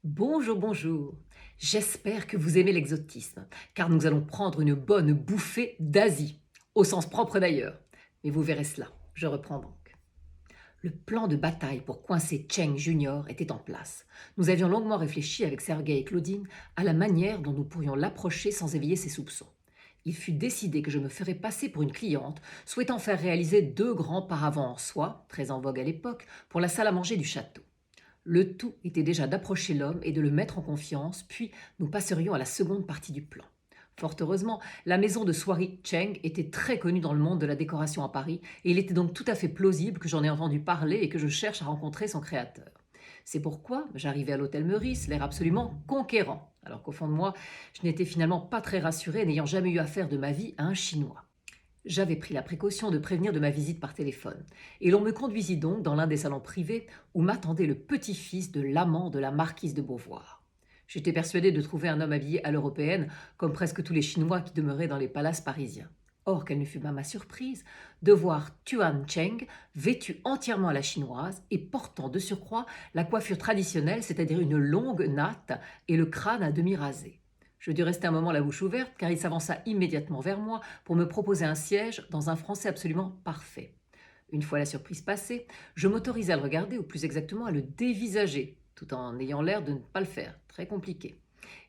Bonjour, bonjour. J'espère que vous aimez l'exotisme, car nous allons prendre une bonne bouffée d'Asie, au sens propre d'ailleurs. Mais vous verrez cela, je reprends donc. Le plan de bataille pour coincer Cheng Junior était en place. Nous avions longuement réfléchi avec Sergei et Claudine à la manière dont nous pourrions l'approcher sans éveiller ses soupçons. Il fut décidé que je me ferais passer pour une cliente souhaitant faire réaliser 2 grands paravents en soie, très en vogue à l'époque, pour la salle à manger du château. Le tout était déjà d'approcher l'homme et de le mettre en confiance, puis nous passerions à la seconde partie du plan. Fort heureusement, la maison de soierie Cheng était très connue dans le monde de la décoration à Paris, et il était donc tout à fait plausible que j'en ai entendu parler et que je cherche à rencontrer son créateur. C'est pourquoi j'arrivais à l'hôtel Meurice, l'air absolument conquérant, alors qu'au fond de moi, je n'étais finalement pas très rassurée, n'ayant jamais eu affaire de ma vie à un Chinois. J'avais pris la précaution de prévenir de ma visite par téléphone, et l'on me conduisit donc dans l'un des salons privés où m'attendait le petit-fils de l'amant de la marquise de Beauvoir. J'étais persuadée de trouver un homme habillé à l'européenne, comme presque tous les Chinois qui demeuraient dans les palaces parisiens. Or, quelle ne fut pas ma surprise de voir Tuan Cheng vêtu entièrement à la chinoise et portant de surcroît la coiffure traditionnelle, c'est-à-dire une longue natte et le crâne à demi rasé. Je dus rester un moment la bouche ouverte, car il s'avança immédiatement vers moi pour me proposer un siège dans un français absolument parfait. Une fois la surprise passée, je m'autorisai à le regarder, ou plus exactement à le dévisager, tout en ayant l'air de ne pas le faire. Très compliqué.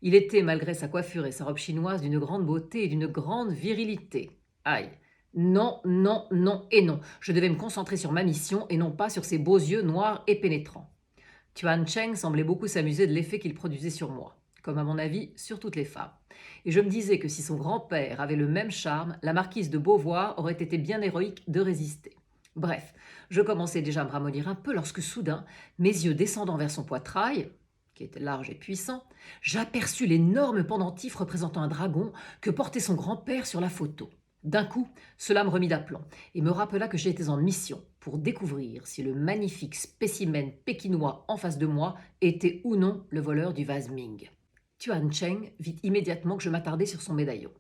Il était, malgré sa coiffure et sa robe chinoise, d'une grande beauté et d'une grande virilité. Aïe. Non, non, non et non. Je devais me concentrer sur ma mission et non pas sur ses beaux yeux noirs et pénétrants. Tuan Cheng semblait beaucoup s'amuser de l'effet qu'il produisait sur moi, comme à mon avis sur toutes les femmes. Et je me disais que si son grand-père avait le même charme, la marquise de Beauvoir aurait été bien héroïque de résister. Bref, je commençais déjà à me ramollir un peu lorsque soudain, mes yeux descendant vers son poitrail, qui était large et puissant, j'aperçus l'énorme pendentif représentant un dragon que portait son grand-père sur la photo. D'un coup, cela me remit d'aplomb et me rappela que j'étais en mission pour découvrir si le magnifique spécimen pékinois en face de moi était ou non le voleur du vase Ming. Tuan Cheng vit immédiatement que je m'attardais sur son médaillon.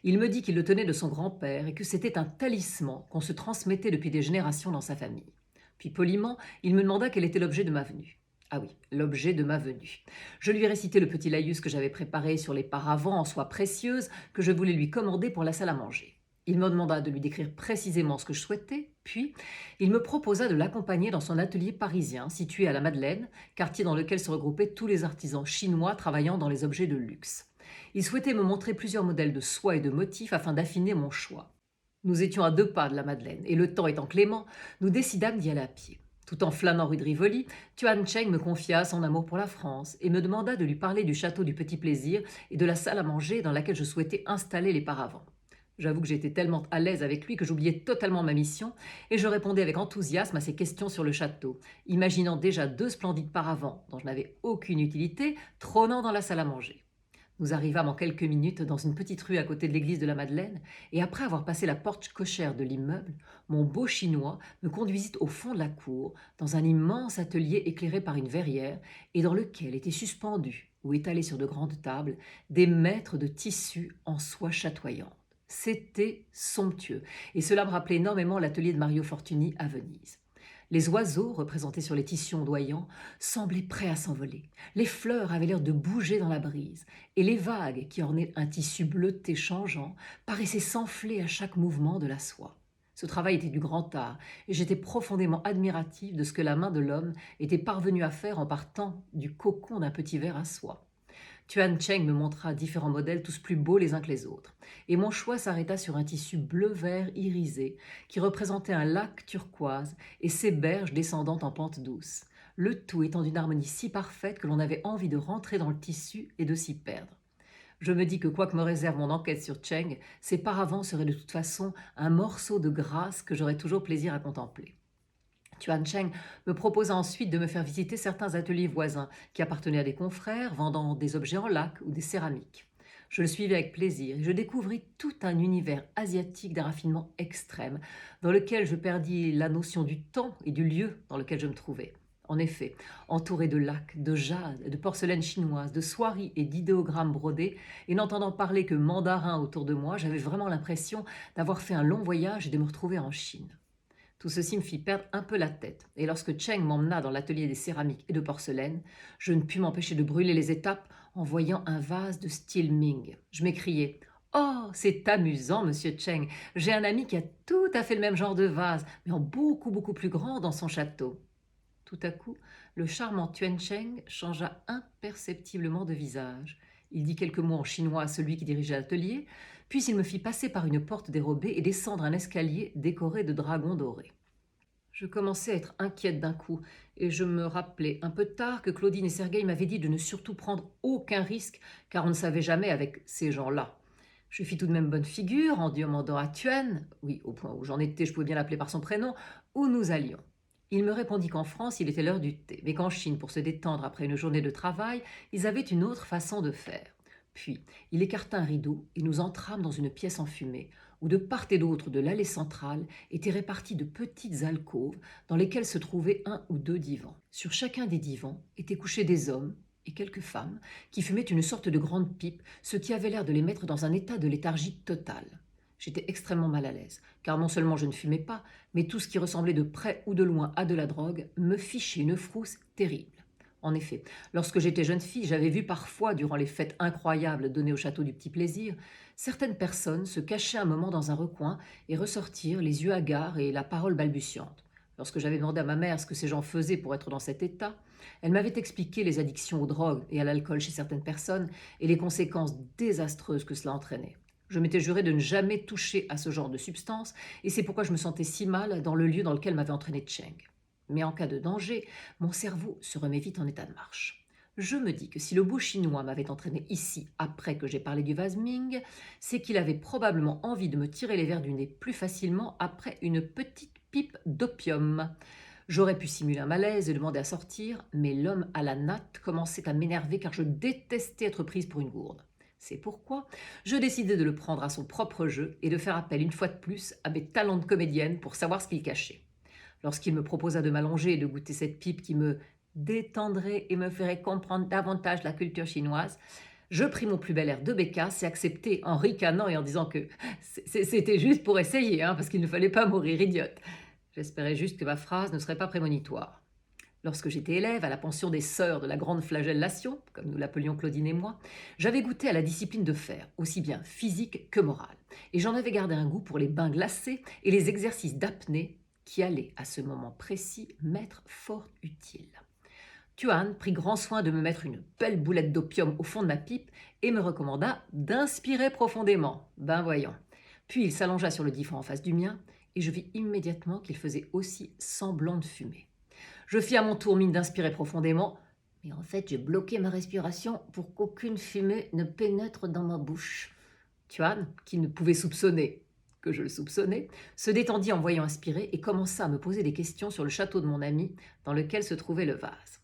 Il me dit qu'il le tenait de son grand-père et que c'était un talisman qu'on se transmettait depuis des générations dans sa famille. Puis poliment, il me demanda quel était l'objet de ma venue. Ah oui, l'objet de ma venue. Je lui ai récité le petit laïus que j'avais préparé sur les paravents en soie précieuse que je voulais lui commander pour la salle à manger. Il me demanda de lui décrire précisément ce que je souhaitais, puis il me proposa de l'accompagner dans son atelier parisien situé à la Madeleine, quartier dans lequel se regroupaient tous les artisans chinois travaillant dans les objets de luxe. Il souhaitait me montrer plusieurs modèles de soie et de motifs afin d'affiner mon choix. Nous étions à 2 pas de la Madeleine, et le temps étant clément, nous décidâmes d'y aller à pied. Tout en flânant rue de Rivoli, Tuan Cheng me confia son amour pour la France et me demanda de lui parler du château du Petit Plaisir et de la salle à manger dans laquelle je souhaitais installer les paravents. J'avoue que j'étais tellement à l'aise avec lui que j'oubliais totalement ma mission et je répondais avec enthousiasme à ses questions sur le château, imaginant déjà 2 splendides paravents dont je n'avais aucune utilité trônant dans la salle à manger. Nous arrivâmes en quelques minutes dans une petite rue à côté de l'église de la Madeleine, et après avoir passé la porte cochère de l'immeuble, mon beau chinois me conduisit au fond de la cour, dans un immense atelier éclairé par une verrière, et dans lequel étaient suspendus, ou étalés sur de grandes tables, des mètres de tissus en soie chatoyante. C'était somptueux, et cela me rappelait énormément l'atelier de Mario Fortuny à Venise. Les oiseaux, représentés sur les tissus ondoyants, semblaient prêts à s'envoler. Les fleurs avaient l'air de bouger dans la brise, et les vagues qui ornaient un tissu bleuté changeant paraissaient s'enfler à chaque mouvement de la soie. Ce travail était du grand art, et j'étais profondément admirative de ce que la main de l'homme était parvenue à faire en partant du cocon d'un petit ver à soie. Tuan Cheng me montra différents modèles, tous plus beaux les uns que les autres, et mon choix s'arrêta sur un tissu bleu-vert irisé qui représentait un lac turquoise et ses berges descendant en pente douce, le tout étant d'une harmonie si parfaite que l'on avait envie de rentrer dans le tissu et de s'y perdre. Je me dis que quoi que me réserve mon enquête sur Cheng, ses paravents seraient de toute façon un morceau de grâce que j'aurais toujours plaisir à contempler. Tuan Cheng me proposa ensuite de me faire visiter certains ateliers voisins qui appartenaient à des confrères vendant des objets en lac ou des céramiques. Je le suivais avec plaisir et je découvris tout un univers asiatique d'un raffinement extrême dans lequel je perdis la notion du temps et du lieu dans lequel je me trouvais. En effet, entouré de lacs, de jade, de porcelaine chinoise, de soieries et d'idéogrammes brodés, et n'entendant parler que mandarin autour de moi, j'avais vraiment l'impression d'avoir fait un long voyage et de me retrouver en Chine. Tout ceci me fit perdre un peu la tête, et lorsque Cheng m'emmena dans l'atelier des céramiques et de porcelaine, je ne pus m'empêcher de brûler les étapes en voyant un vase de style Ming. Je m'écriai: «Oh, c'est amusant, monsieur Cheng. J'ai un ami qui a tout à fait le même genre de vase, mais en beaucoup, beaucoup plus grand dans son château.» Tout à coup, le charmant Tuan Cheng changea imperceptiblement de visage. Il dit quelques mots en chinois à celui qui dirigeait l'atelier, puis il me fit passer par une porte dérobée et descendre un escalier décoré de dragons dorés. Je commençais à être inquiète d'un coup, et je me rappelais un peu tard que Claudine et Sergueï m'avaient dit de ne surtout prendre aucun risque, car on ne savait jamais avec ces gens-là. Je fis tout de même bonne figure en demandant à Tuan, oui, au point où j'en étais, je pouvais bien l'appeler par son prénom, où nous allions. Il me répondit qu'en France, il était l'heure du thé, mais qu'en Chine, pour se détendre après une journée de travail, ils avaient une autre façon de faire. Puis, il écarta un rideau et nous entrâmes dans une pièce enfumée, où de part et d'autre de l'allée centrale étaient réparties de petites alcôves dans lesquelles se trouvaient un ou deux divans. Sur chacun des divans étaient couchés des hommes et quelques femmes qui fumaient une sorte de grande pipe, ce qui avait l'air de les mettre dans un état de léthargie totale. J'étais extrêmement mal à l'aise, car non seulement je ne fumais pas, mais tout ce qui ressemblait de près ou de loin à de la drogue me fichait une frousse terrible. En effet, lorsque j'étais jeune fille, j'avais vu parfois, durant les fêtes incroyables données au château du Petit Plaisir, certaines personnes se cacher un moment dans un recoin et ressortir, les yeux hagards et la parole balbutiante. Lorsque j'avais demandé à ma mère ce que ces gens faisaient pour être dans cet état, elle m'avait expliqué les addictions aux drogues et à l'alcool chez certaines personnes et les conséquences désastreuses que cela entraînait. Je m'étais juré de ne jamais toucher à ce genre de substance, et c'est pourquoi je me sentais si mal dans le lieu dans lequel m'avait entraîné Cheng. Mais en cas de danger, mon cerveau se remet vite en état de marche. Je me dis que si le beau chinois m'avait entraîné ici après que j'ai parlé du vase Ming, c'est qu'il avait probablement envie de me tirer les vers du nez plus facilement après une petite pipe d'opium. J'aurais pu simuler un malaise et demander à sortir, mais l'homme à la natte commençait à m'énerver car je détestais être prise pour une gourde. C'est pourquoi je décidai de le prendre à son propre jeu et de faire appel une fois de plus à mes talents de comédienne pour savoir ce qu'il cachait. Lorsqu'il me proposa de m'allonger et de goûter cette pipe qui me détendrait et me ferait comprendre davantage la culture chinoise, je pris mon plus bel air de bécasse et acceptai en ricanant et en disant que c'était juste pour essayer, parce qu'il ne fallait pas mourir idiote. J'espérais juste que ma phrase ne serait pas prémonitoire. Lorsque j'étais élève à la pension des sœurs de la grande flagellation, comme nous l'appelions Claudine et moi, j'avais goûté à la discipline de fer, aussi bien physique que morale, et j'en avais gardé un goût pour les bains glacés et les exercices d'apnée qui allaient, à ce moment précis, m'être fort utiles. Tuan prit grand soin de me mettre une belle boulette d'opium au fond de ma pipe et me recommanda d'inspirer profondément. Ben voyons. Puis il s'allongea sur le divan en face du mien, et je vis immédiatement qu'il faisait aussi semblant de fumer. Je fis à mon tour mine d'inspirer profondément, mais en fait j'ai bloqué ma respiration pour qu'aucune fumée ne pénètre dans ma bouche. Tuan, qui ne pouvait soupçonner que je le soupçonnais, se détendit en voyant inspirer et commença à me poser des questions sur le château de mon ami dans lequel se trouvait le vase.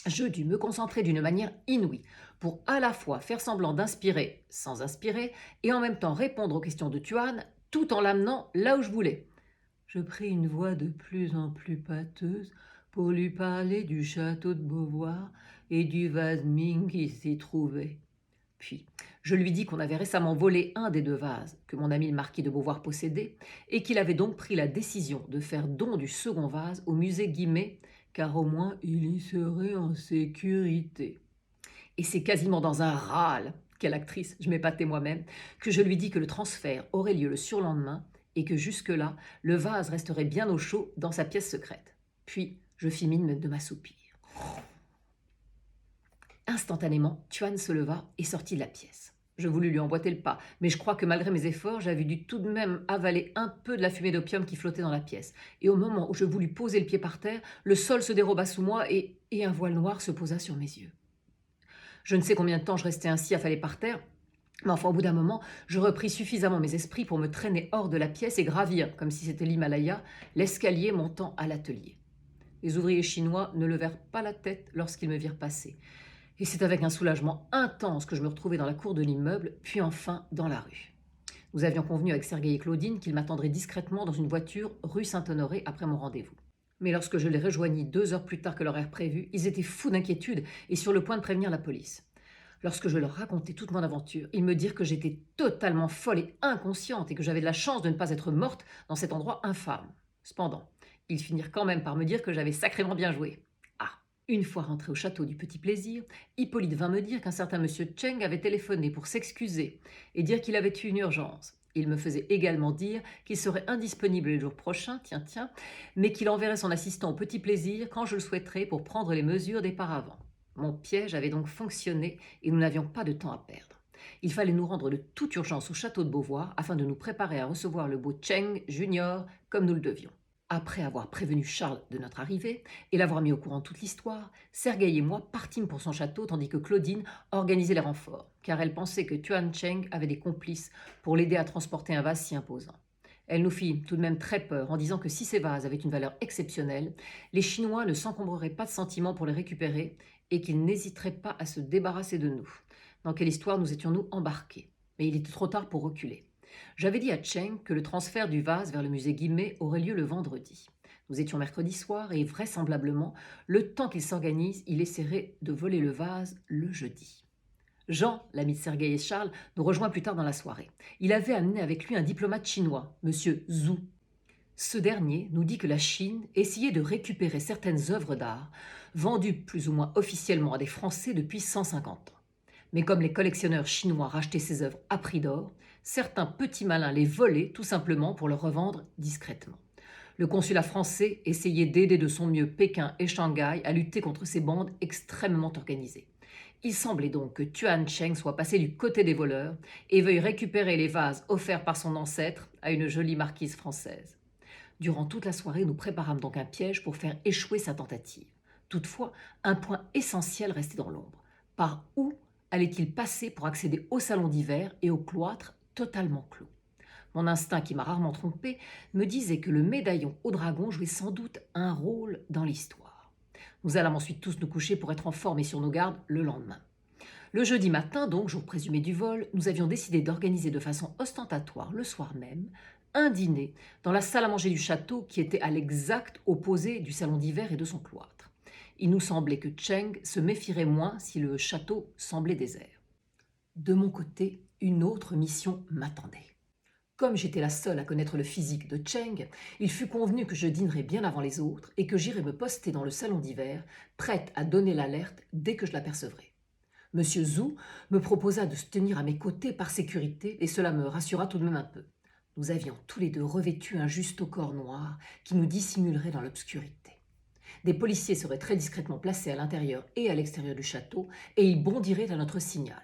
Je dus me concentrer d'une manière inouïe pour à la fois faire semblant d'inspirer sans inspirer et en même temps répondre aux questions de Tuan tout en l'amenant là où je voulais. Je pris une voix de plus en plus pâteuse pour lui parler du château de Beauvoir et du vase Ming qui s'y trouvait. Puis, je lui dis qu'on avait récemment volé un des deux vases que mon ami le marquis de Beauvoir possédait et qu'il avait donc pris la décision de faire don du second vase au musée Guimet, car au moins il y serait en sécurité. Et c'est quasiment dans un râle, quelle actrice, je m'épatais moi-même, que je lui dis que le transfert aurait lieu le surlendemain et que jusque-là, le vase resterait bien au chaud dans sa pièce secrète. Puis, je fis mine de m'assoupir. Instantanément, Tuan se leva et sortit de la pièce. Je voulus lui emboîter le pas, mais je crois que malgré mes efforts, j'avais dû tout de même avaler un peu de la fumée d'opium qui flottait dans la pièce. Et au moment où je voulus poser le pied par terre, le sol se déroba sous moi et un voile noir se posa sur mes yeux. Je ne sais combien de temps je restais ainsi affalé par terre, mais enfin au bout d'un moment, je repris suffisamment mes esprits pour me traîner hors de la pièce et gravir, comme si c'était l'Himalaya, l'escalier montant à l'atelier. Les ouvriers chinois ne levèrent pas la tête lorsqu'ils me virent passer. Et c'est avec un soulagement intense que je me retrouvai dans la cour de l'immeuble, puis enfin dans la rue. Nous avions convenu avec Sergueï et Claudine qu'ils m'attendraient discrètement dans une voiture rue Saint-Honoré après mon rendez-vous. Mais lorsque je les rejoignis 2 heures plus tard que l'horaire prévu, ils étaient fous d'inquiétude et sur le point de prévenir la police. Lorsque je leur racontai toute mon aventure, ils me dirent que j'étais totalement folle et inconsciente et que j'avais de la chance de ne pas être morte dans cet endroit infâme. Cependant, ils finirent quand même par me dire que j'avais sacrément bien joué. Ah, une fois rentré au château du Petit Plaisir, Hippolyte vint me dire qu'un certain monsieur Cheng avait téléphoné pour s'excuser et dire qu'il avait eu une urgence. Il me faisait également dire qu'il serait indisponible les jours prochains, tiens, mais qu'il enverrait son assistant au Petit Plaisir quand je le souhaiterais pour prendre les mesures des paravents. Mon piège avait donc fonctionné et nous n'avions pas de temps à perdre. Il fallait nous rendre de toute urgence au château de Beauvoir afin de nous préparer à recevoir le beau Cheng Junior comme nous le devions. Après avoir prévenu Charles de notre arrivée et l'avoir mis au courant de toute l'histoire, Sergueï et moi partîmes pour son château tandis que Claudine organisait les renforts, car elle pensait que Tuan Cheng avait des complices pour l'aider à transporter un vase si imposant. Elle nous fit tout de même très peur en disant que si ces vases avaient une valeur exceptionnelle, les Chinois ne s'encombreraient pas de sentiments pour les récupérer et qu'ils n'hésiteraient pas à se débarrasser de nous. Dans quelle histoire nous étions-nous embarqués? Mais il était trop tard pour reculer. J'avais dit à Cheng que le transfert du vase vers le musée Guimet aurait lieu le vendredi. Nous étions mercredi soir et vraisemblablement, le temps qu'il s'organise, il essaierait de voler le vase le jeudi. Jean, l'ami de Sergueï et Charles, nous rejoint plus tard dans la soirée. Il avait amené avec lui un diplomate chinois, M. Zhu. Ce dernier nous dit que la Chine essayait de récupérer certaines œuvres d'art vendues plus ou moins officiellement à des Français depuis 150 ans. Mais comme les collectionneurs chinois rachetaient ces œuvres à prix d'or, certains petits malins les volaient tout simplement pour les revendre discrètement. Le consulat français essayait d'aider de son mieux Pékin et Shanghai à lutter contre ces bandes extrêmement organisées. Il semblait donc que Tuan Cheng soit passé du côté des voleurs et veuille récupérer les vases offerts par son ancêtre à une jolie marquise française. Durant toute la soirée, nous préparâmes donc un piège pour faire échouer sa tentative. Toutefois, un point essentiel restait dans l'ombre. Par où allait-il passer pour accéder au salon d'hiver et au cloître totalement clos? Mon instinct, qui m'a rarement trompé, me disait que le médaillon au dragon jouait sans doute un rôle dans l'histoire. Nous allâmes ensuite tous nous coucher pour être en forme et sur nos gardes le lendemain. Le jeudi matin, donc, jour présumé du vol, nous avions décidé d'organiser de façon ostentatoire le soir même un dîner dans la salle à manger du château qui était à l'exact opposé du salon d'hiver et de son cloître. Il nous semblait que Cheng se méfierait moins si le château semblait désert. De mon côté, une autre mission m'attendait. Comme j'étais la seule à connaître le physique de Cheng, il fut convenu que je dînerais bien avant les autres et que j'irais me poster dans le salon d'hiver, prête à donner l'alerte dès que je l'apercevrais. Monsieur Zhu me proposa de se tenir à mes côtés par sécurité et cela me rassura tout de même un peu. Nous avions tous les deux revêtu un juste au corps noir qui nous dissimulerait dans l'obscurité. Des policiers seraient très discrètement placés à l'intérieur et à l'extérieur du château et ils bondiraient à notre signal.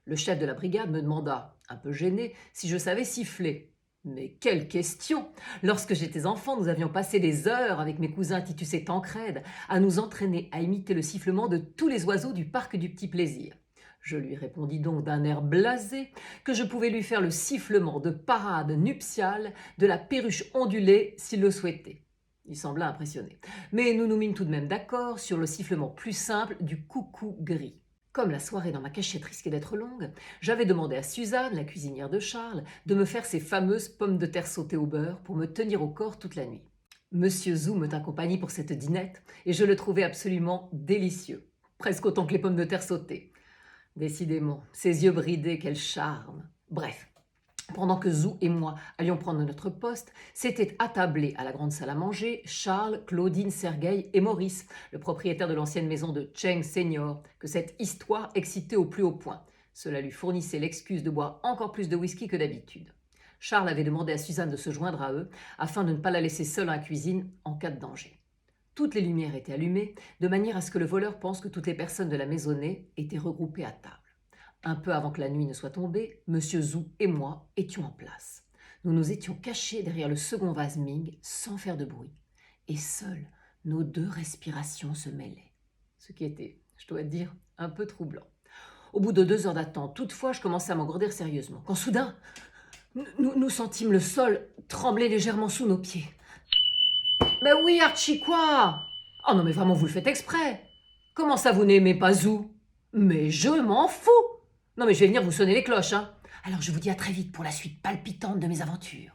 Le chef de la brigade me demanda, un peu gêné, si je savais siffler. Mais quelle question! Lorsque j'étais enfant, nous avions passé des heures avec mes cousins Titus et Tancrède à nous entraîner à imiter le sifflement de tous les oiseaux du parc du Petit Plaisir. Je lui répondis donc d'un air blasé que je pouvais lui faire le sifflement de parade nuptiale de la perruche ondulée s'il le souhaitait. Il sembla impressionné. Mais nous nous mîmes tout de même d'accord sur le sifflement plus simple du coucou gris. Comme la soirée dans ma cachette risquait d'être longue, j'avais demandé à Suzanne, la cuisinière de Charles, de me faire ces fameuses pommes de terre sautées au beurre pour me tenir au corps toute la nuit. Monsieur Zhu me tint compagnie pour cette dînette et je le trouvais absolument délicieux, presque autant que les pommes de terre sautées. Décidément, ses yeux bridés, quel charme! Bref, pendant que Zhu et moi allions prendre notre poste, s'étaient attablés à la grande salle à manger Charles, Claudine, Sergueï et Maurice, le propriétaire de l'ancienne maison de Cheng Senior, que cette histoire excitait au plus haut point. Cela lui fournissait l'excuse de boire encore plus de whisky que d'habitude. Charles avait demandé à Suzanne de se joindre à eux afin de ne pas la laisser seule dans la cuisine en cas de danger. Toutes les lumières étaient allumées, de manière à ce que le voleur pense que toutes les personnes de la maisonnée étaient regroupées à table. Un peu avant que la nuit ne soit tombée, Monsieur Zhu et moi étions en place. Nous nous étions cachés derrière le second vase Ming sans faire de bruit. Et seules nos deux respirations se mêlaient. Ce qui était, je dois dire, un peu troublant. Au bout de 2 heures d'attente, toutefois, je commençais à m'engourdir sérieusement. Quand soudain, nous sentîmes le sol trembler légèrement sous nos pieds. « Ben oui, Archie, quoi? Oh non, mais vraiment, vous le faites exprès. Comment ça, vous n'aimez pas Zhu? Mais je m'en fous. Non, mais je vais venir vous sonner les cloches, hein. Alors je vous dis à très vite pour la suite palpitante de mes aventures. »